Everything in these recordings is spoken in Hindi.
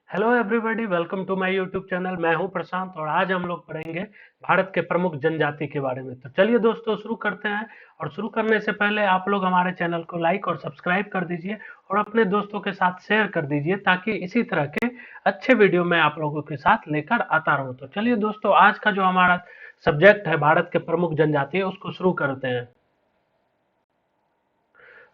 Hello everybody, welcome to my YouTube channel. मैं हूं प्रशांत और आज हम लोग पढ़ेंगे भारत के प्रमुख जनजाति के बारे में। तो चलिए दोस्तों शुरू करते हैं। और शुरू करने से पहले आप लोग हमारे चैनल को लाइक और सब्सक्राइब कर दीजिए और अपने दोस्तों के साथ शेयर कर दीजिए ताकि इसी तरह के अच्छे वीडियो मैं आप लोगों के साथ लेकर आता रहूं। तो चलिए दोस्तों, आज का जो हमारा सब्जेक्ट है भारत के प्रमुख जनजाति, उसको शुरू करते हैं।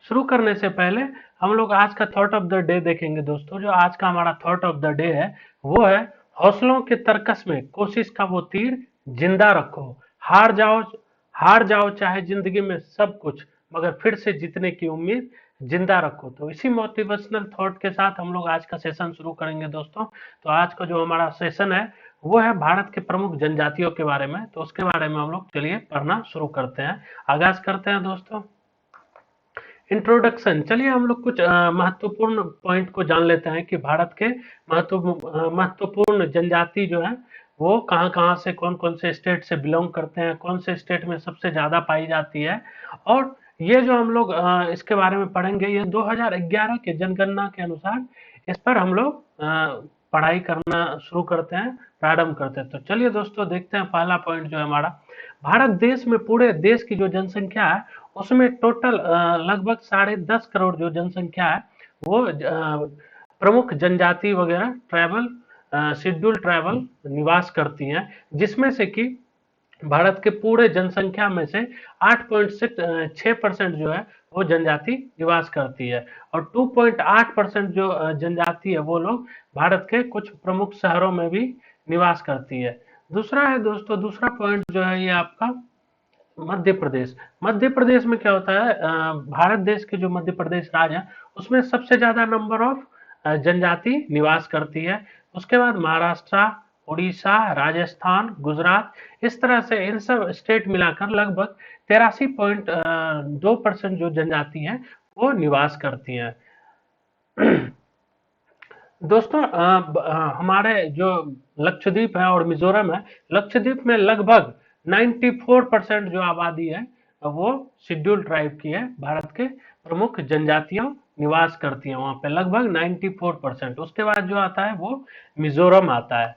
शुरू करने से पहले हम लोग आज का थॉट ऑफ द डे देखेंगे। दोस्तों, जो आज का हमारा थॉट ऑफ द डे है वो है, हौसलों के तरकस में कोशिश का वो तीर जिंदा रखो। हार जाओ हार जाओ चाहे जिंदगी में सब कुछ, मगर फिर से जीतने की उम्मीद जिंदा रखो। तो इसी मोटिवेशनल थॉट के साथ हम लोग आज का सेशन शुरू करेंगे। दोस्तों, तो आज का जो हमारा सेशन है वो है भारत के प्रमुख जनजातियों के बारे में। तो उसके बारे में हम लोग चलिए पढ़ना शुरू करते हैं, आगाज करते हैं। दोस्तों, इंट्रोडक्शन। चलिए हम लोग कुछ महत्वपूर्ण पॉइंट को जान लेते हैं कि भारत के महत्वपूर्ण जनजाति जो है वो कहाँ कहाँ से, कौन कौन से स्टेट से बिलोंग करते हैं, कौन से स्टेट में सबसे ज्यादा पाई जाती है। और ये जो हम लोग इसके बारे में पढ़ेंगे, ये 2011 के जनगणना के अनुसार इस पर हम लोग पढ़ाई करना शुरू करते हैं, प्रारंभ करते हैं। तो चलिए दोस्तों देखते हैं पहला पॉइंट जो है हमारा। भारत देश में पूरे देश की जो जनसंख्या है उसमें टोटल लगभग 10.5 करोड़ जो जनसंख्या है वो प्रमुख जनजाति वगैरह ट्राइबल, शेड्यूल ट्राइबल निवास करती हैं, जिसमें से कि भारत के पूरे जनसंख्या में से 8.6% जो है वो जनजाति निवास करती है। और 2.8% जो जनजाति है वो लोग भारत के कुछ प्रमुख शहरों में भी निवास करती है। दूसरा है दोस्तों, दूसरा पॉइंट जो है ये आपका मध्य प्रदेश। मध्य प्रदेश में क्या होता है, भारत देश के जो मध्य प्रदेश राज्य है उसमें सबसे ज्यादा नंबर ऑफ जनजाति निवास करती है। उसके बाद महाराष्ट्र, उड़ीसा, राजस्थान, गुजरात, इस तरह से इन सब स्टेट मिलाकर लगभग 83.2% जो जनजाति है वो निवास करती है। दोस्तों, हमारे जो लक्षद्वीप है और मिजोरम है, लक्षद्वीप में लगभग 94% जो आबादी है वो शेड्यूल ट्राइब की है। भारत के प्रमुख जनजातियां निवास करती हैं वहां पे लगभग 94%। उसके बाद जो आता है वो मिजोरम आता है।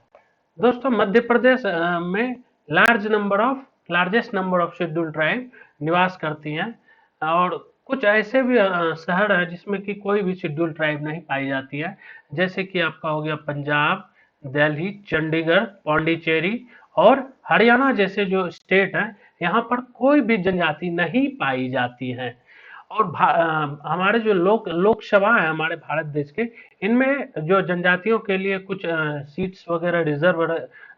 दोस्तों, मध्य प्रदेश में largest number of schedule tribe निवास करती हैं। और कुछ ऐसे भी शहर है जिसमें कि कोई भी शेड्यूल ट्राइब नहीं पाई जाती है, जैसे कि आपका हो गया पंजाब, दिल्ली, चंडीगढ़, पौंडीचेरी और हरियाणा जैसे जो स्टेट हैं, यहाँ पर कोई भी जनजाति नहीं पाई जाती है। और हमारे जो लोकसभा है हमारे भारत देश के, इनमें जो जनजातियों के लिए कुछ सीट्स वगैरह रिजर्व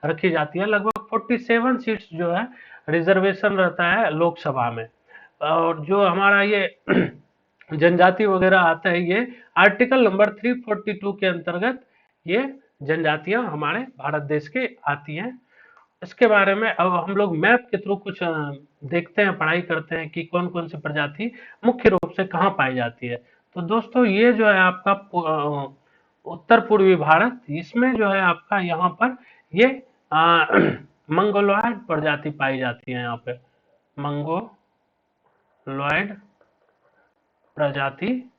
रखी जाती है। लगभग 47 सीट्स जो है रिजर्वेशन रहता है लोकसभा में। और जो हमारा ये जनजाति वगैरह आता है, ये आर्टिकल नंबर 342 के अंतर्गत ये जनजातियां हमारे भारत देश के आती हैं। इसके बारे में अब हम लोग मैप के थ्रू कुछ देखते हैं, पढ़ाई करते हैं कि कौन कौन सी प्रजाति मुख्य रूप से कहाँ पाई जाती है। तो दोस्तों, ये जो है आपका उत्तर पूर्वी भारत, इसमें जो है आपका यहाँ पर ये मंगोलॉयड प्रजाति पाई जाती है। यहाँ पे मंगोलॉयड प्रजाति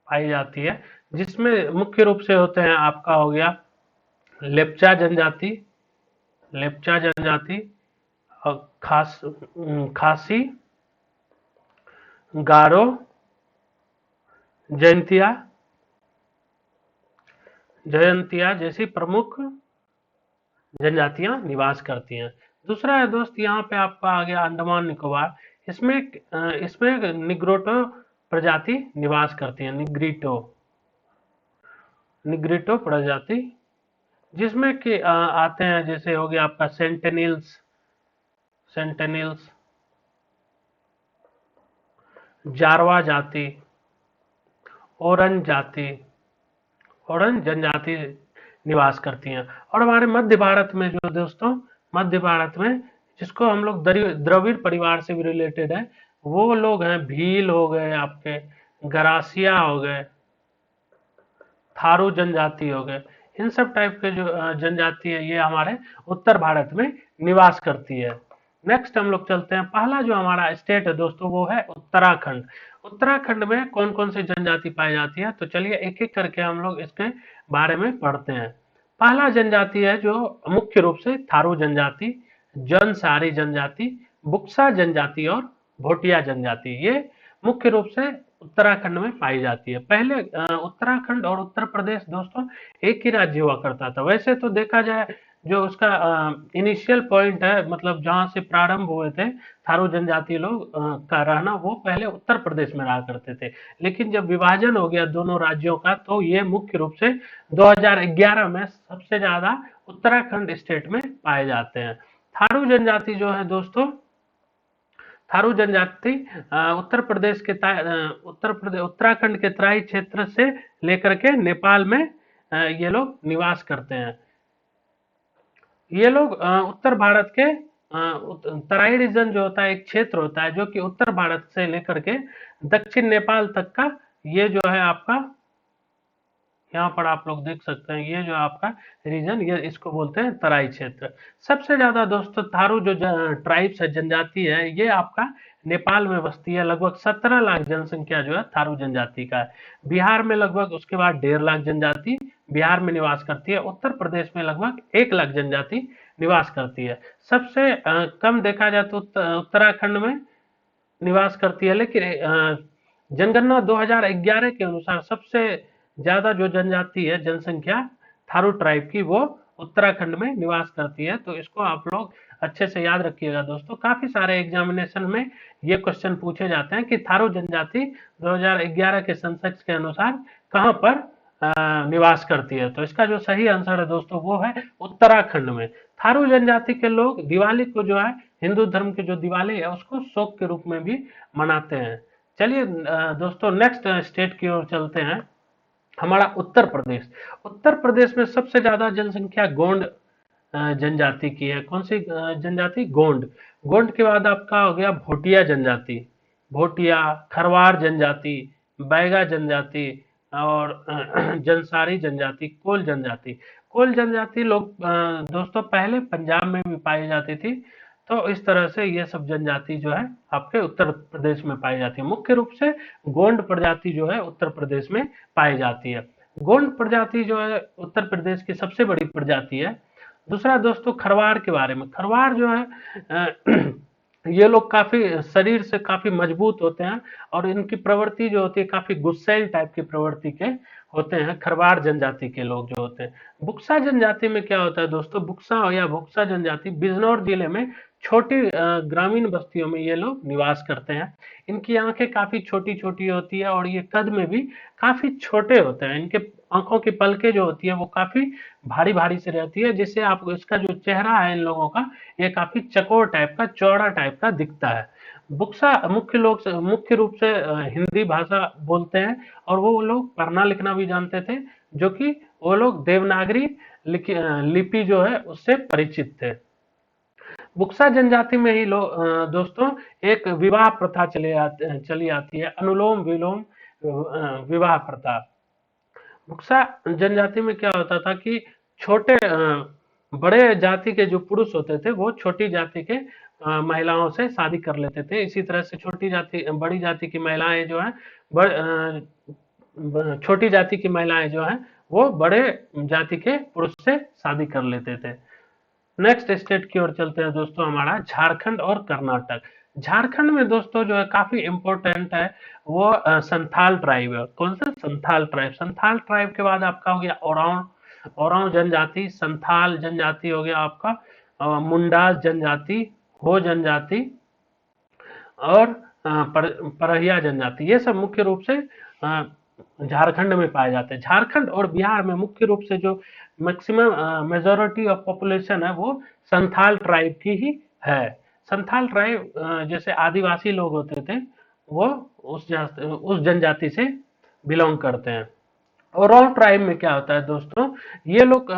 पाई जाती है, जिसमें मुख्य रूप से होते हैं आपका हो गया लेप्चा जनजाति, और खासी, गारो, जयंतिया जैसी प्रमुख जनजातियां निवास करती हैं। दूसरा है दोस्त, यहाँ पे आपका आ गया अंडमान निकोबार। इसमें निग्रोटो प्रजाति निवास करती है, निग्रिटो प्रजाति, जिसमें कि आते हैं जैसे हो गया आपका सेंटेनिल्स, जारवा जाति, ओरन जनजाति निवास करती हैं। और हमारे मध्य भारत में जो दोस्तों, मध्य भारत में जिसको हम लोग द्रविड़ परिवार से भी रिलेटेड है, वो लोग हैं भील हो गए, आपके गरासिया हो गए, थारू जनजाति हो गए। इन सब टाइप के जो जनजाति है ये हमारे उत्तर भारत में निवास करती है। नेक्स्ट हम लोग चलते हैं, पहला जो हमारा स्टेट है दोस्तों वो है उत्तराखंड। उत्तराखंड में कौन कौन सी जनजाति पाई जाती है, तो चलिए एक एक करके हम लोग इसके बारे में पढ़ते हैं। पहला जनजाति है जो मुख्य रूप से थारू जनजाति, जनसारी जनजाति, बुक्सा जनजाति और भोटिया जनजाति, ये मुख्य रूप से उत्तराखंड में पाई जाती है। पहले उत्तराखंड और उत्तर प्रदेश दोस्तों एक ही राज्य हुआ करता था। वैसे तो देखा जाए जो उसका इनिशियल पॉइंट है, मतलब जहां से प्रारंभ हुए थे थारू जनजाति लोग का रहना, वो पहले उत्तर प्रदेश में रहा करते थे। लेकिन जब विभाजन हो गया दोनों राज्यों का, तो ये मुख्य रूप से 2011 में सबसे ज्यादा उत्तराखंड स्टेट में पाए जाते हैं। थारू जनजाति जो है दोस्तों, थारू जनजाति उत्तर प्रदेश के उत्तराखंड के तराई क्षेत्र से लेकर के नेपाल में ये लोग निवास करते हैं। ये लोग उत्तर भारत के तराई रीजन जो होता है, एक क्षेत्र होता है जो कि उत्तर भारत से लेकर के दक्षिण नेपाल तक का, ये जो है आपका, यहाँ पर आप लोग देख सकते हैं, ये जो आपका रीजन, ये इसको बोलते हैं तराई क्षेत्र। सबसे ज्यादा दोस्तों थारू जो ट्राइब्स है, जनजाति है, ये आपका नेपाल में बसती है। लगभग 17 लाख जनसंख्या जो है थारू जनजाति का है। बिहार में लगभग उसके बाद 1.5 लाख जनजाति बिहार में निवास करती है। उत्तर प्रदेश में लगभग 1 लाख जनजाति निवास करती है। सबसे कम देखा जाए तो उत्तराखंड में निवास करती है। लेकिन जनगणना 2011 के अनुसार सबसे ज्यादा जो जनजाति है, जनसंख्या थारू ट्राइब की, वो उत्तराखंड में निवास करती है। तो इसको आप लोग अच्छे से याद रखिएगा दोस्तों। काफी सारे एग्जामिनेशन में ये क्वेश्चन पूछे जाते हैं कि थारू जनजाति 2011 के सेंसस के अनुसार कहां पर निवास करती है। तो इसका जो सही आंसर है दोस्तों वो है उत्तराखंड में। थारू जनजाति के लोग दिवाली को जो है, हिंदू धर्म की जो दिवाली है, उसको शोक के रूप में भी मनाते हैं। चलिए दोस्तों नेक्स्ट स्टेट की ओर चलते हैं। हमारा उत्तर प्रदेश। उत्तर प्रदेश में सबसे ज्यादा जनसंख्या गोंड जनजाति की है। कौन सी जनजाति? गोंड। गोंड के बाद आपका हो गया भोटिया जनजाति, भोटिया, खरवार जनजाति, बैगा जनजाति और जनसारी जनजाति, कोल जनजाति। कोल जनजाति लोग दोस्तों पहले पंजाब में भी पाई जाती थी। तो इस तरह से ये सब जनजाति जो है आपके उत्तर प्रदेश में पाई जाती है। मुख्य रूप से गोंड प्रजाति जो है उत्तर प्रदेश में पाई जाती है। गोंड प्रजाति जो है उत्तर प्रदेश की सबसे बड़ी प्रजाति है। दूसरा दोस्तों खरवार के बारे में। खरवार जो है ये लोग काफी शरीर से काफी मजबूत होते हैं और इनकी प्रवृत्ति जो होती है काफी गुस्सैल टाइप की प्रवृत्ति के होते हैं खरवार जनजाति के लोग जो होते हैं। बुक्सा जनजाति में क्या होता है दोस्तों? बुक्सा या बुक्सा जनजाति बिजनौर जिले में छोटी ग्रामीण बस्तियों में ये लोग निवास करते हैं। इनकी आंखें काफी छोटी छोटी होती है और ये कद में भी काफी छोटे होते हैं। इनके आंखों की पलकें जो होती है वो काफी भारी भारी से रहती है, जिससे आपको इसका जो चेहरा है इन लोगों का, ये काफी चकोर टाइप का, चौड़ा टाइप का दिखता है। बुक्सा मुख्य रूप से हिंदी भाषा बोलते हैं और वो लोग पढ़ना लिखना भी जानते थे, जो कि वो लोग देवनागरी लिपि जो है उससे परिचित थे। बुक्सा जनजाति में ही दोस्तों एक विवाह प्रथा चली आती है, अनुलोम विलोम विवाह प्रथा। बुक्सा जनजाति में क्या होता था कि छोटे बड़े जाति के जो पुरुष होते थे वो छोटी जाति के महिलाओं से शादी कर लेते थे। इसी तरह से बड़ी जाति की महिलाएं जो है, छोटी जाति की महिलाएं जो है वो बड़े जाति के पुरुष से शादी कर लेते थे। नेक्स्ट स्टेट की ओर चलते हैं दोस्तों, हमारा झारखंड और कर्नाटक। झारखंड में दोस्तों जो है काफी इंपॉर्टेंट है वो संथाल ट्राइब है। कौन सा? संथाल ट्राइब। संथाल ट्राइब के बाद आपका हो गया ओरांव जनजाति, संथाल जनजाति हो गया आपका, मुंडा जनजाति, हो जनजाति और परहिया जनजाति। ये सब मुख्य रूप से झारखंड में पाए जाते हैं। झारखंड और बिहार में मुख्य रूप से जो मैक्सिमम मेजोरिटी ऑफ पॉपुलेशन है वो संथाल ट्राइब की ही है। संथाल ट्राइब जैसे आदिवासी लोग होते थे वो उस जनजाति से बिलोंग करते हैं। ओरांव ट्राइब में क्या होता है दोस्तों? ये लोग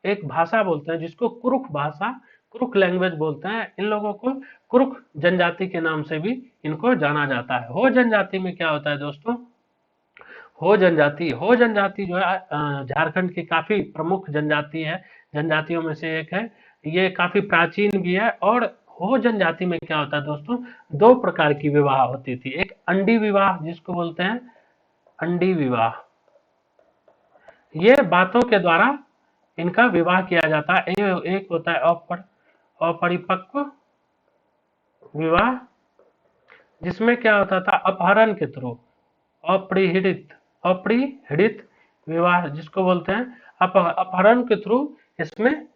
एक भाषा बोलते हैं जिसको कुरुख भाषा, कुरुख लैंग्वेज बोलते हैं। इन लोगों को कुरुख जनजाति के नाम से भी इनको जाना जाता है। हो जनजाति में क्या होता है दोस्तों? हो जनजाति जो है झारखंड की काफी प्रमुख जनजाति है, जनजातियों में से एक है। ये काफी प्राचीन भी है और हो जनजाति में क्या होता है दोस्तों, दो प्रकार की विवाह होती थी। एक अंडी विवाह जिसको बोलते हैं अंडी विवाह, ये बातों के द्वारा इनका विवाह किया जाता है। एक होता है अपरिपक्व विवाह, जिसमें क्या होता था, अपहरण के थ्रू, अपरिहिडित विवाह जिसको बोलते हैं, अपहरण के थ्रू इसमें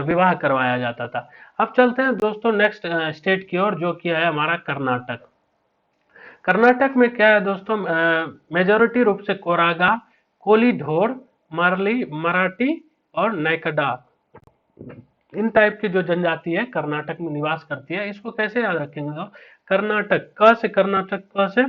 विवाह करवाया जाता था। अब चलते हैं दोस्तों नेक्स्ट स्टेट की ओर, जो कि है हमारा कर्नाटक। कर्नाटक में क्या है दोस्तों, मेजोरिटी रूप से कोरागा, कोलीढोर, मराठी और नायकड़ा, इन टाइप की जो जनजाति है कर्नाटक में निवास करती है। इसको कैसे याद रखेंगे तो, कर्नाटक, कर्नाटक, क से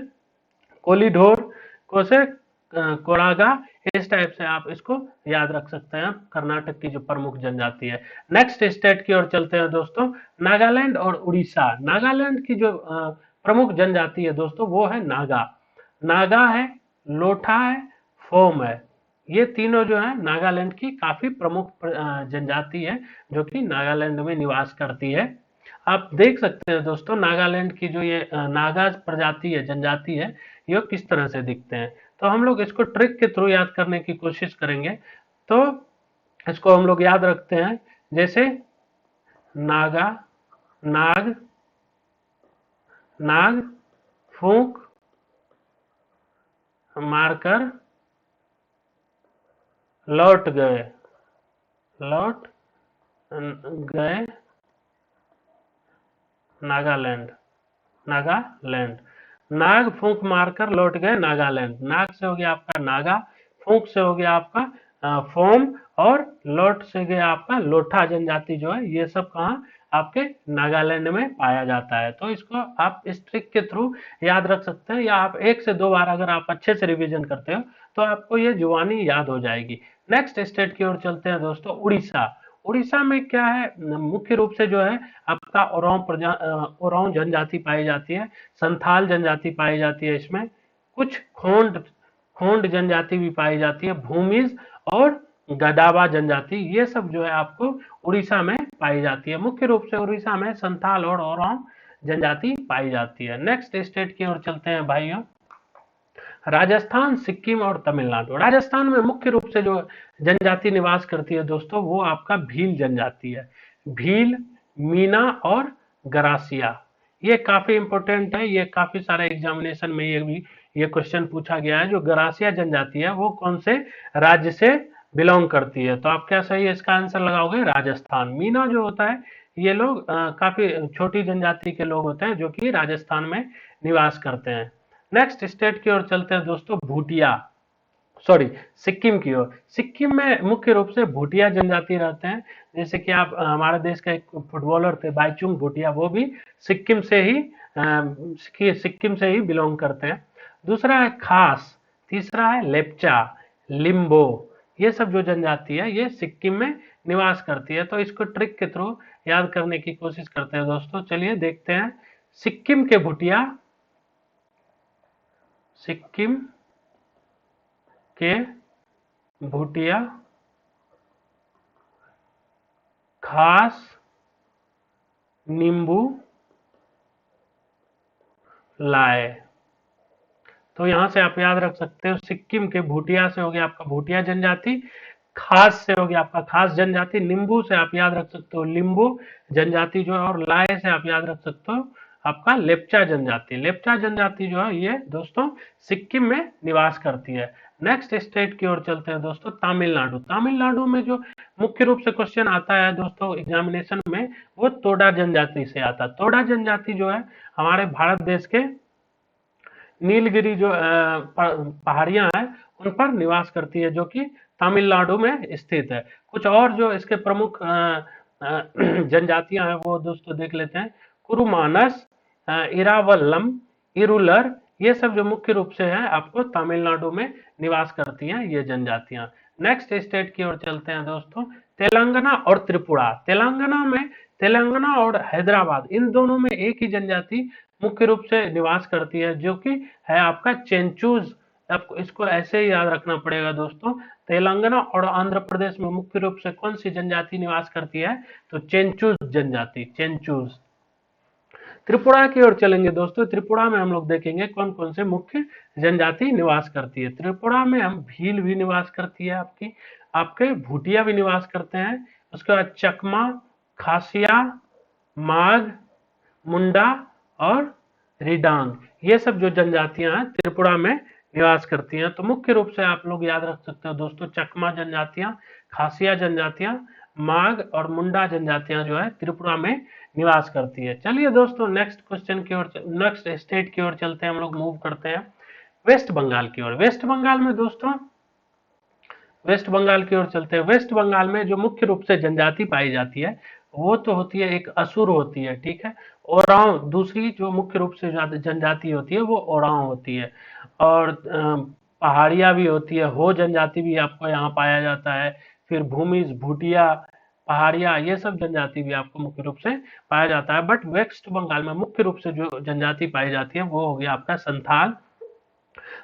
कोलीढोर, को से कोरागा, इस टाइप से आप इसको याद रख सकते हैं, कर्नाटक की जो प्रमुख जनजाति है। नेक्स्ट स्टेट की ओर चलते हैं दोस्तों, नागालैंड और उड़ीसा। नागालैंड की जो प्रमुख जनजाति है दोस्तों, वो है नागा। नागा है, लोठा है, फोम है, ये तीनों जो है नागालैंड की काफी प्रमुख जनजाति है, जो कि नागालैंड में निवास करती है। आप देख सकते हैं दोस्तों, नागालैंड की जो ये नागा प्रजाति है, जनजाति है, ये किस तरह से दिखते हैं। तो हम लोग इसको ट्रिक के थ्रू याद करने की कोशिश करेंगे। तो इसको हम लोग याद रखते हैं, जैसे नागा, नाग, नाग, फूंक मारकर लौट गए, लौट गए नागालैंड, नागालैंड। नाग फूंक मारकर लौट गए नागालैंड। नाग से हो गया आपका नागा, फूंक से हो गया आपका फोम, और लौट से गया आपका लोठा जनजाति जो है, ये सब कहाँ आपके नागालैंड में पाया जाता है। तो इसको आप इस ट्रिक के थ्रू याद रख सकते हैं, या आप 1 से 2 बार अगर आप अच्छे से रिवीजन करते हो तो आपको ये जुबानी याद हो जाएगी। नेक्स्ट स्टेट की ओर चलते हैं दोस्तों, उड़ीसा। उड़ीसा में क्या है, मुख्य रूप से जो है आपका ओरांव जनजाति पाई जाती है, संथाल जनजाति पाई जाती है, इसमें कुछ खोंड जनजाति भी पाई जाती है, भूमिज और गडावा जनजाति, ये सब जो है आपको उड़ीसा में पाई जाती है। मुख्य रूप से उड़ीसा में संथाल और ओरांव जनजाति पाई जाती है। नेक्स्ट स्टेट की ओर चलते हैं भाइयों, राजस्थान, सिक्किम और तमिलनाडु। राजस्थान में मुख्य रूप से जो जनजाति निवास करती है दोस्तों, वो आपका भील जनजाति है। भील, मीना और गरासिया, ये काफी इंपॉर्टेंट है, ये काफी सारे एग्जामिनेशन में ये क्वेश्चन पूछा गया है। जो गरासिया जनजाति है वो कौन से राज्य से बिलोंग करती है, तो आप क्या सही है इसका आंसर लगाओगे, राजस्थान। मीना जो होता है, ये लोग काफी छोटी जनजाति के लोग होते हैं, जो कि राजस्थान में निवास करते हैं। नेक्स्ट स्टेट की ओर चलते हैं दोस्तों, सिक्किम की ओर। सिक्किम में मुख्य रूप से भूटिया जनजाति रहते हैं, जैसे कि आप हमारे देश का एक फुटबॉलर थे बाईचुंग भूटिया, वो भी सिक्किम से ही बिलोंग करते हैं। दूसरा है खास, तीसरा है लेप्चा, लिम्बो, ये सब जो जनजाति है ये सिक्किम में निवास करती है। तो इसको ट्रिक के थ्रू याद करने की कोशिश करते हैं दोस्तों। चलिए देखते हैं, सिक्किम के भूटिया, सिक्किम के भूटिया खास, नींबू लाए। तो यहां से आप याद रख सकते हो, सिक्किम के भूटिया से हो गया आपका भूटिया जनजाति, खास से हो गया आपका खास जनजाति, नींबू से आप याद रख सकते हो लिम्बू जनजाति जो है, और लाए से आप याद रख सकते हो आपका लेप्चा जनजाति। लेप्चा जनजाति जो है ये दोस्तों सिक्किम में निवास करती है। नेक्स्ट स्टेट की ओर चलते हैं दोस्तों, तमिलनाडु। तमिलनाडु में जो मुख्य रूप से क्वेश्चन आता है दोस्तों एग्जामिनेशन में, वो तोडा जनजाति से आता है। तोडा जनजाति जो है हमारे भारत देश के नीलगिरी जो पहाड़ियां हैं उन पर निवास करती है, जो कि तमिलनाडु में स्थित है। कुछ और जो इसके प्रमुख जनजातियां हैं वो दोस्तों देख लेते हैं, कुरुमानस, इरावल्लम, इरुलर, ये सब जो मुख्य रूप से है आपको तमिलनाडु में निवास करती हैं ये जनजातियां। नेक्स्ट स्टेट की ओर चलते हैं दोस्तों, तेलंगाना और त्रिपुरा। तेलंगाना और हैदराबाद, इन दोनों में एक ही जनजाति मुख्य रूप से निवास करती है, जो कि है आपका चेंचूज। आपको इसको ऐसे ही याद रखना पड़ेगा दोस्तों, तेलंगाना और आंध्र प्रदेश में मुख्य रूप से कौन सी जनजाति निवास करती है, तो चेंचूज जनजाति, चेंचूज। त्रिपुरा की ओर चलेंगे दोस्तों। त्रिपुरा में हम लोग देखेंगे कौन कौन से मुख्य जनजाति निवास करती है। त्रिपुरा में हम भील भी निवास करती है, आपके भूटिया भी निवास करते हैं। उसके बाद चकमा, खासिया, माघ, मुंडा और रिडांग, ये सब जो जनजातियां हैं त्रिपुरा में निवास करती हैं। तो मुख्य रूप से आप लोग याद रख सकते हो दोस्तों, चकमा जनजातियां, खासिया जनजातियां, माघ और मुंडा जनजातियां जो है त्रिपुरा में निवास करती है। चलिए दोस्तों नेक्स्ट क्वेश्चन की ओर, नेक्स्ट स्टेट की ओर चलते हैं, हम लोग मूव करते हैं वेस्ट बंगाल की ओर। वेस्ट बंगाल में दोस्तों, वेस्ट बंगाल की ओर चलते हैं। वेस्ट बंगाल में जो मुख्य रूप से जनजाति पाई जाती है वो तो होती है, एक असुर होती है, ठीक है। ओरांव दूसरी जो मुख्य रूप से जनजाति होती है वो ओरांव होती है। और पहाड़िया भी होती है, हो जनजाति भी आपको यहाँ पाया जाता है। फिर भूमिज, भूटिया, पहाड़िया, ये सब जनजाति भी आपको मुख्य रूप से पाया जाता है। बट वेस्ट बंगाल में मुख्य रूप से जो जनजाति पाई जाती है वो हो गया आपका संथाल,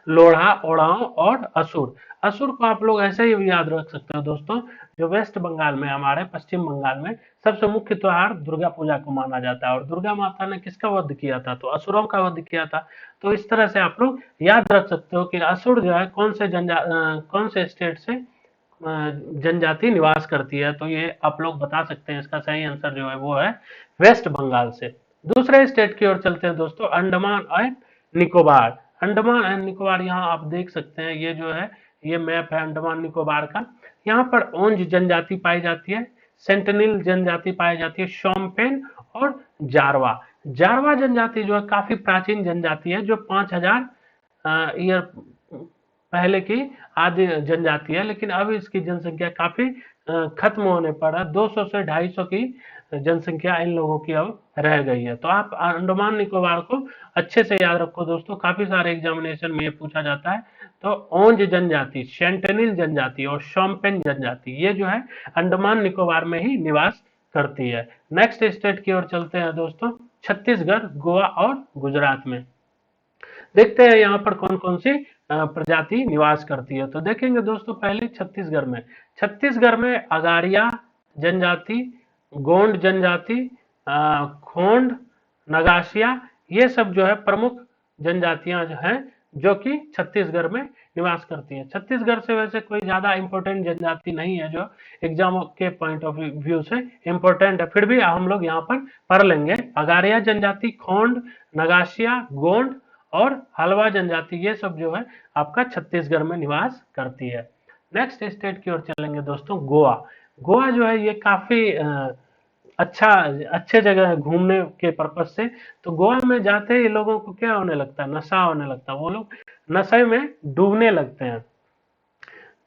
लोढ़ा, ओरांव और असुर। असुर को आप लोग ऐसे ही याद रख सकते हो दोस्तों, जो वेस्ट बंगाल में, हमारे पश्चिम बंगाल में सबसे मुख्य त्योहार दुर्गा पूजा को माना जाता है। और दुर्गा माता ने किसका वध किया था? तो असुरों का वध किया था। तो इस तरह से आप लोग याद रख सकते हो कि असुर जो है कौन से स्टेट से जनजाति निवास करती है। तो ये आप लोग बता सकते हैं, इसका सही आंसर जो है वो है वेस्ट बंगाल से। दूसरे स्टेट की ओर चलते हैं दोस्तों, अंडमान एंड निकोबार। अंडमान एंड निकोबार, यहाँ आप देख सकते हैं, ये जो है ये मैप है अंडमान निकोबार का। यहाँ पर ओंज जनजाति पाई जाती है, सेंटिनल जनजाति पाई जाती है, शोम्पेन और जारवा। जारवा जनजाति जो है काफी प्राचीन जनजाति है, जो 5000 ईयर पहले की आदि जनजाति है। लेकिन अब इसकी जनसंख्या काफी खत्म होने पर 200 से 250 की जनसंख्या इन लोगों की अब रह गई है। तो आप अंडमान निकोबार को अच्छे से याद रखो दोस्तों, काफी सारे एग्जामिनेशन में ये पूछा जाता है। तो ओंज जनजाति, सेंटिनल जनजाति और शोम्पेन जनजाति, ये जो है अंडमान निकोबार में ही निवास करती है। नेक्स्ट स्टेट की ओर चलते हैं दोस्तों, छत्तीसगढ़, गोवा और गुजरात में। देखते हैं यहाँ पर कौन कौन सी प्रजाति निवास करती है। तो देखेंगे दोस्तों, पहले छत्तीसगढ़ में, छत्तीसगढ़ में अगारिया जनजाति, गोंड जनजाति, खोंड, नगासिया, ये सब जो है प्रमुख जनजातियां जो हैं जो कि छत्तीसगढ़ में निवास करती हैं। छत्तीसगढ़ से वैसे कोई ज्यादा इंपॉर्टेंट जनजाति नहीं है जो एग्जाम के पॉइंट ऑफ व्यू से इंपॉर्टेंट है, फिर भी हम लोग यहाँ पर पढ़ लेंगे। अगारिया जनजाति, खोंड, नगासिया, गोंड और हलवा जनजाति, ये सब जो है आपका छत्तीसगढ़ में निवास करती है। नेक्स्ट स्टेट की ओर चलेंगे दोस्तों, गोवा। गोवा जो है ये काफी अच्छे जगह है घूमने के पर्पज से। तो गोवा में जाते ही लोगों को क्या होने लगता है? नशा होने लगता है, वो लोग नशे में डूबने लगते हैं।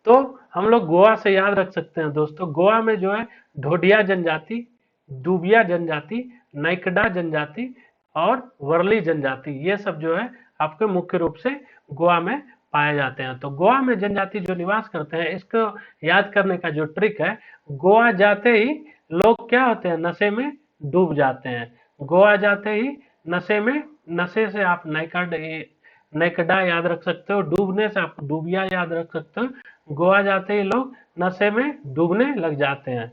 तो हम लोग गोवा से याद रख सकते हैं दोस्तों, गोवा में जो है ढोडिया जनजाति, डूबिया जनजाति, नाइकड़ा जनजाति और वर्ली जनजाति, ये सब जो है आपके मुख्य रूप से गोवा में पाए जाते हैं। तो गोवा में जनजाति जो निवास करते हैं, इसको याद करने का जो ट्रिक है, गोवा जाते ही लोग क्या होते हैं? नशे में डूब जाते हैं। गोवा जाते ही नशे से आप नाइकड़ा याद रख सकते हो, डूबने से आप डूबिया याद रख सकते हो। गोवा जाते ही लोग नशे में डूबने लग जाते हैं।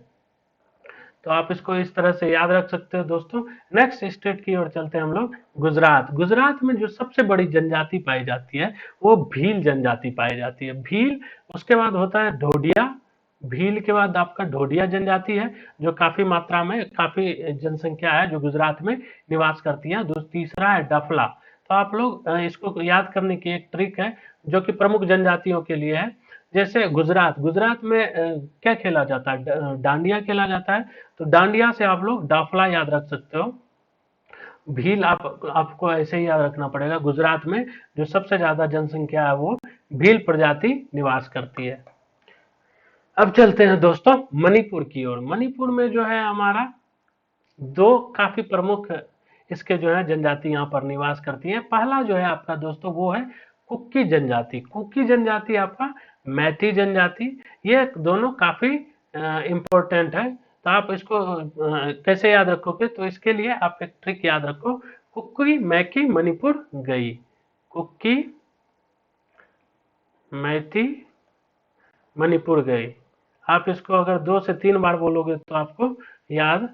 तो आप इसको इस तरह से याद रख सकते हो दोस्तों। नेक्स्ट स्टेट की ओर चलते हैं हम लोग, गुजरात। गुजरात में जो सबसे बड़ी जनजाति पाई जाती है वो भील जनजाति पाई जाती है। भील, उसके बाद होता है ढोडिया, भील के बाद आपका ढोडिया जनजाति है जो काफी मात्रा में, काफी जनसंख्या है जो गुजरात में निवास करती है। तीसरा है डफला। तो आप लोग इसको याद करने की एक ट्रिक है जो कि प्रमुख जनजातियों के लिए है। जैसे गुजरात में क्या खेला जाता है? डांडिया खेला जाता है। तो डांडिया से आप लोग डाफला याद रख सकते हो। भील आपको ऐसे ही याद रखना पड़ेगा। गुजरात में जो सबसे ज्यादा जनसंख्या है वो भील प्रजाति निवास करती है। अब चलते हैं दोस्तों मणिपुर की ओर। मणिपुर में जो है हमारा दो काफी प्रमुख इसके जो है जनजाति यहाँ पर निवास करती है। पहला जो है आपका दोस्तों वो है कुक्की जनजाति। कुक्की जनजाति आपका मैती जनजाति, ये दोनों काफी इंपॉर्टेंट है। तो आप इसको कैसे याद रखोगे? तो इसके लिए आप एक ट्रिक याद रखो, कुक्की मैकी मणिपुर गई। कुक्की मैती मणिपुर गई। आप इसको अगर 2 से 3 बार बोलोगे तो आपको याद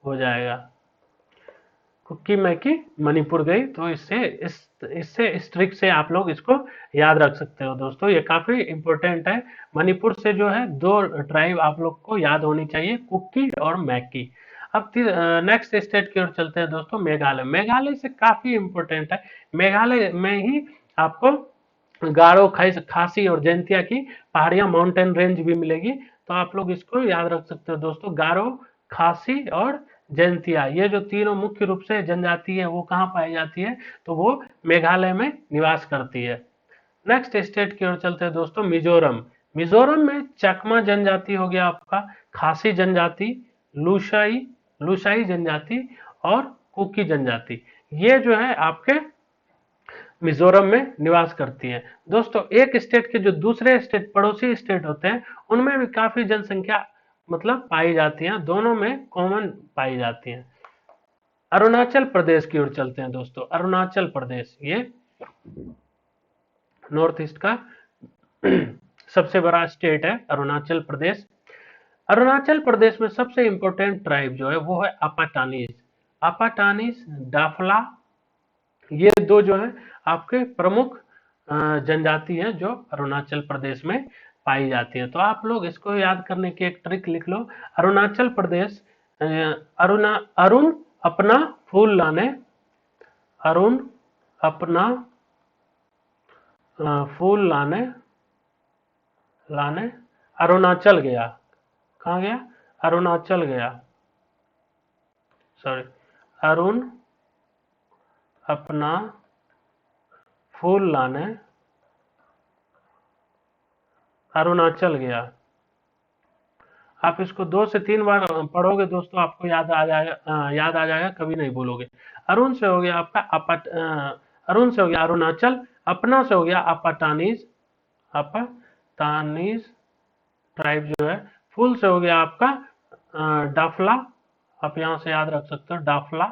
हो जाएगा। कुकी मैकी मणिपुर गई। तो इससे इस ट्रिक से आप लोग इसको याद रख सकते हो दोस्तों, ये काफी इंपॉर्टेंट है। मणिपुर से जो है दो ट्राइब आप लोग को याद होनी चाहिए, कुकी और मैकी। अब नेक्स्ट स्टेट की ओर चलते हैं दोस्तों, मेघालय। मेघालय से काफी इंपॉर्टेंट है, मेघालय में ही आपको गारो, खासी और जैंतिया की पहाड़ियां, माउंटेन रेंज भी मिलेगी। तो आप लोग इसको याद रख सकते हो दोस्तों, गारो, खासी और जैंतिया, ये जो तीनों मुख्य रूप से जनजाति है वो कहाँ पाई जाती है, तो वो मेघालय में निवास करती है। नेक्स्ट स्टेट की ओर चलते हैं दोस्तों, मिजोरम। मिजोरम में चकमा जनजाति हो गया आपका, खासी जनजाति, लुसाई लुसाई जनजाति और कुकी जनजाति, ये जो है आपके मिजोरम में निवास करती है। दोस्तों एक स्टेट के जो दूसरे स्टेट, पड़ोसी स्टेट होते हैं, उनमें भी काफी जनसंख्या मतलब पाई जाती है, दोनों में कॉमन पाई जाती है। अरुणाचल प्रदेश की ओर चलते हैं दोस्तों, अरुणाचल प्रदेश ये नॉर्थ ईस्ट का सबसे बड़ा स्टेट है अरुणाचल प्रदेश। अरुणाचल प्रदेश में सबसे इंपॉर्टेंट ट्राइब जो है वो है अपाटानीज। अपाटानीज, डाफला, ये दो जो है आपके प्रमुख जनजाति है जो अरुणाचल प्रदेश में पाई जाती है। तो आप लोग इसको याद करने की एक ट्रिक लिख लो, अरुणाचल प्रदेश, अरुण अपना फूल लाने, अरुण अपना फूल लाने लाने अरुणाचल गया। कहाँ गया? अरुणाचल गया, सॉरी, अरुण अपना फूल लाने अरुणाचल गया। आप इसको 2 से 3 बार पढ़ोगे दोस्तों, आपको याद आ जाएगा, कभी नहीं भूलोगे। अरुण से हो गया आपका अरुण से हो गया अरुणाचल, अपना से हो गया अपाटानीज, अपाटानीज ट्राइब जो है, फूल से हो गया आपका डाफला, आप यहां से याद रख सकते हो डाफला,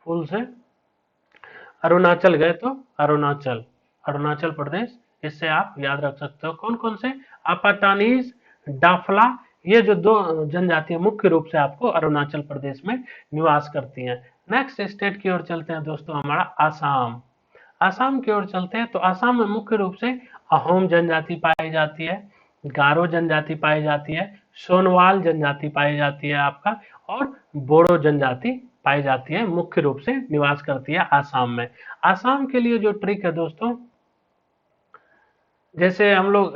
फूल से। अरुणाचल गए तो अरुणाचल, अरुणाचल प्रदेश, इससे आप याद रख सकते हो। कौन कौन से? अपाटानीज, डाफला, ये जो दो जनजातियां मुख्य रूप से आपको अरुणाचल प्रदेश में निवास करती हैं। नेक्स्ट स्टेट की ओर चलते हैं दोस्तों, हमारा आसाम। आसाम की ओर चलते हैं तो आसाम में मुख्य रूप से अहोम जनजाति पाई जाती है, गारो जनजाति पाई जाती है, सोनवाल जनजाति पाई जाती है आपका, और बोडो जनजाति पाई जाती है, मुख्य रूप से निवास करती है आसाम में। आसाम के लिए जो ट्रिक है दोस्तों, जैसे हम लोग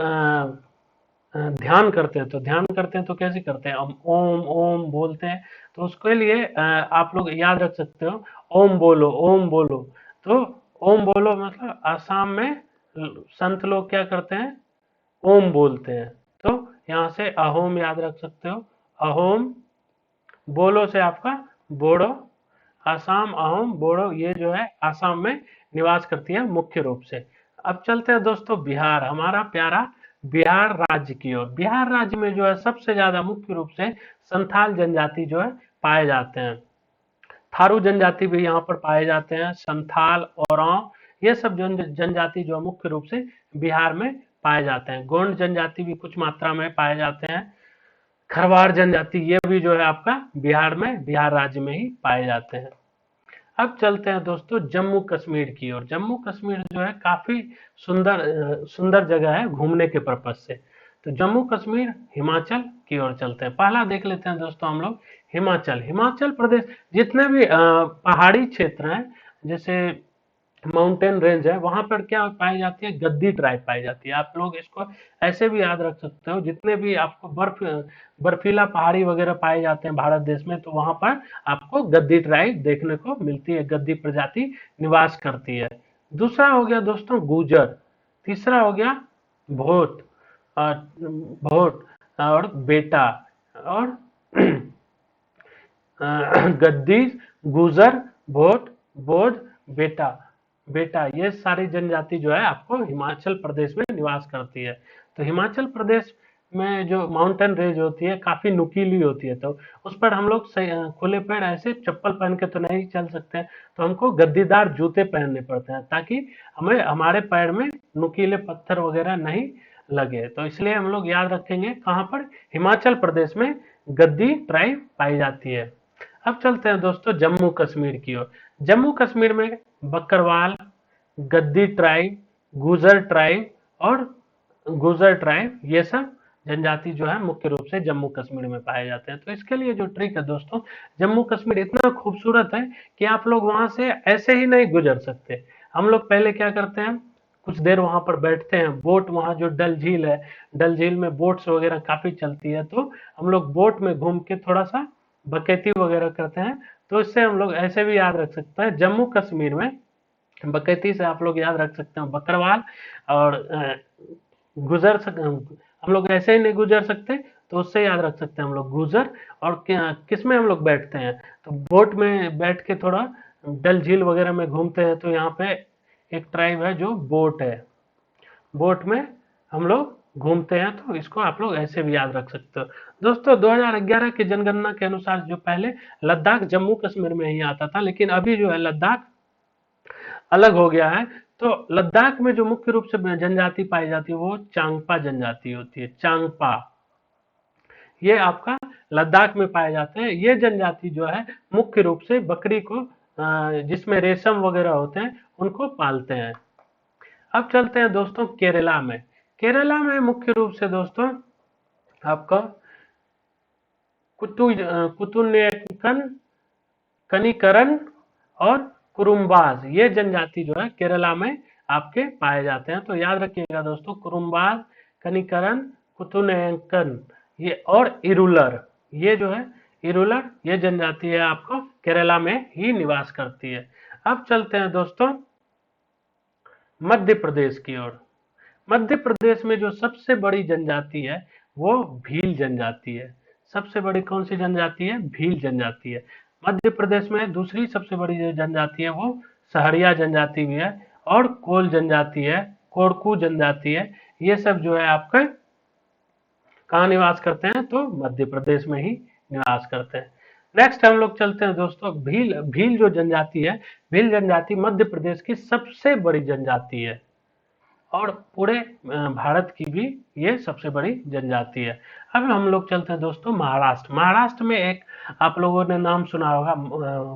ध्यान करते हैं, तो कैसे करते हैं? हम ओम ओम बोलते हैं, तो उसके लिए आप लोग याद रख सकते हो, ओम बोलो, ओम बोलो। तो ओम बोलो मतलब आसाम में संत लोग क्या करते हैं? ओम बोलते हैं। तो यहाँ से अहोम याद रख सकते हो, अहोम, बोलो से आपका बोडो, आसाम, अहोम, बोडो, ये जो है आसाम में निवास करती है मुख्य रूप से। अब चलते हैं दोस्तों बिहार, हमारा प्यारा बिहार राज्य की ओर। बिहार राज्य में जो है सबसे ज्यादा मुख्य रूप से संथाल जनजाति जो है पाए जाते हैं। थारू जनजाति भी यहाँ पर पाए जाते हैं, संथाल, ओरांव, ये सब जनजाति जो मुख्य रूप से बिहार में पाए जाते हैं। गोंड जनजाति भी कुछ मात्रा में पाए जाते हैं। खरवार जनजाति, ये भी जो है आपका बिहार में, बिहार राज्य में ही पाए जाते हैं। अब चलते हैं दोस्तों जम्मू कश्मीर की ओर। जम्मू कश्मीर जो है काफी सुंदर जगह है घूमने के पर्पज से। तो जम्मू कश्मीर, हिमाचल की ओर चलते हैं। पहला देख लेते हैं दोस्तों हम लोग हिमाचल। हिमाचल प्रदेश, जितने भी पहाड़ी क्षेत्र हैं, जैसे माउंटेन रेंज है, वहां पर क्या पाई जाती है? गद्दी ट्राइब पाई जाती है। आप लोग इसको ऐसे भी याद रख सकते हो, जितने भी आपको बर्फीला पहाड़ी वगैरह पाए जाते हैं भारत देश में, तो वहां पर आपको गद्दी ट्राइब देखने को मिलती है, गद्दी प्रजाति निवास करती है। दूसरा हो गया दोस्तों गुजर, तीसरा हो गया भोट, भोट और बेटा, और गद्दी, गुजर, भोट, बोध, बेटा, ये सारी जनजाति जो है आपको हिमाचल प्रदेश में निवास करती है। तो हिमाचल प्रदेश में जो माउंटेन रेंज होती है काफी नुकीली होती है, तो उस पर हम लोग खुले पैर ऐसे चप्पल पहन के तो नहीं चल सकते हैं, तो हमको गद्दीदार जूते पहनने पड़ते हैं, ताकि हमें हमारे पैर में नुकीले पत्थर वगैरह नहीं लगे। तो इसलिए हम लोग याद रखेंगे कहाँ पर? हिमाचल प्रदेश में गद्दी ट्राइब पाई जाती है। अब चलते हैं दोस्तों जम्मू कश्मीर की ओर। जम्मू कश्मीर में बकरवाल, गद्दी ट्राइब, गुजर ट्राइब और गुजर ट्राइब, ये सब जनजाति जो है मुख्य रूप से जम्मू कश्मीर में पाए जाते हैं। तो इसके लिए जो ट्रिक है दोस्तों, जम्मू कश्मीर इतना खूबसूरत है कि आप लोग वहां से ऐसे ही नहीं गुजर सकते। हम लोग पहले क्या करते हैं, कुछ देर वहां पर बैठते हैं, बोट, वहां जो डल झील है, डल झील में बोट्स वगैरह काफी चलती है, तो हम लोग बोट में घूम के थोड़ा सा बकैती वगैरह करते हैं। तो इससे हम लोग ऐसे भी याद रख सकते हैं, जम्मू कश्मीर में बकैती से आप लोग याद रख सकते हैं बकरवाल। और हम लोग ऐसे ही नहीं गुजर सकते, तो उससे याद रख सकते हैं हम लोग गुजर। और किस में हम लोग बैठते हैं, तो बोट में बैठ के थोड़ा डल झील वगैरह में घूमते हैं। तो यहाँ पे एक ट्राइब है जो बोट है, बोट में हम लोग घूमते हैं, तो इसको आप लोग ऐसे भी याद रख सकते हो। दोस्तों 2011 की जनगणना के अनुसार जो पहले लद्दाख जम्मू कश्मीर में ही आता था, लेकिन अभी जो है लद्दाख अलग हो गया है। तो लद्दाख में जो मुख्य रूप से जनजाति पाई जाती है वो चांगपा जनजाति होती है। चांगपा, ये आपका लद्दाख में पाए जाते हैं। ये जनजाति जो है मुख्य रूप से बकरी को जिसमें रेशम वगैरह होते हैं उनको पालते हैं। अब चलते हैं दोस्तों केरला में। केरला में मुख्य रूप से दोस्तों आपका कुतुनेकन, कनिकरन और कुरुम्बाज, ये जनजाति जो है केरला में आपके पाए जाते हैं। तो याद रखिएगा दोस्तों, कुरुम्बाज, कनिकरन, कुतुनेकन, ये और इरुलर, ये जो है इरुलर, ये जनजाति है आपको केरला में ही निवास करती है। अब चलते हैं दोस्तों मध्य प्रदेश की ओर। मध्य प्रदेश में जो सबसे बड़ी जनजाति है वो भील जनजाति है। सबसे बड़ी कौन सी जनजाति है? भील जनजाति है। मध्य प्रदेश में दूसरी सबसे बड़ी जो जनजाति है वो सहरिया जनजाति भी है, और कोल जनजाति है, कोरकू जनजाति है। ये सब जो है आपका कहाँ निवास करते हैं? तो मध्य प्रदेश में ही निवास करते हैं। नेक्स्ट हम लोग चलते हैं दोस्तों भील। भील जो जनजाति है, भील जनजाति मध्य प्रदेश की सबसे बड़ी जनजाति है, और पूरे भारत की भी ये सबसे बड़ी जनजाति है। अब हम लोग चलते हैं दोस्तों महाराष्ट्र। महाराष्ट्र में एक आप लोगों ने नाम सुना होगा,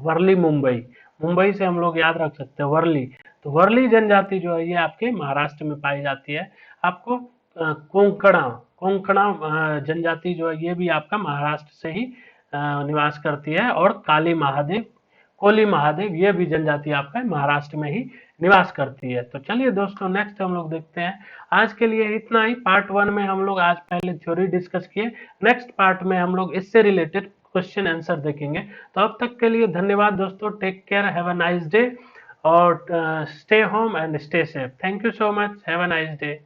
वर्ली मुंबई। मुंबई से हम लोग याद रख सकते हैं वर्ली। तो वर्ली जनजाति जो है ये आपके महाराष्ट्र में पाई जाती है। आपको कोंकणा, कोंकणा जनजाति जो है ये भी आपका महाराष्ट्र से ही निवास करती है। और काली महादेव, कोली महादेव, ये भी जनजाति आपका महाराष्ट्र में ही निवास करती है। तो चलिए दोस्तों नेक्स्ट हम लोग देखते हैं। आज के लिए इतना ही। पार्ट 1 में हम लोग आज पहले थ्योरी डिस्कस किए, नेक्स्ट पार्ट में हम लोग इससे रिलेटेड क्वेश्चन आंसर देखेंगे। तो अब तक के लिए धन्यवाद दोस्तों। Take care, have a nice day, और stay home and stay safe. Thank you so much, have a nice day.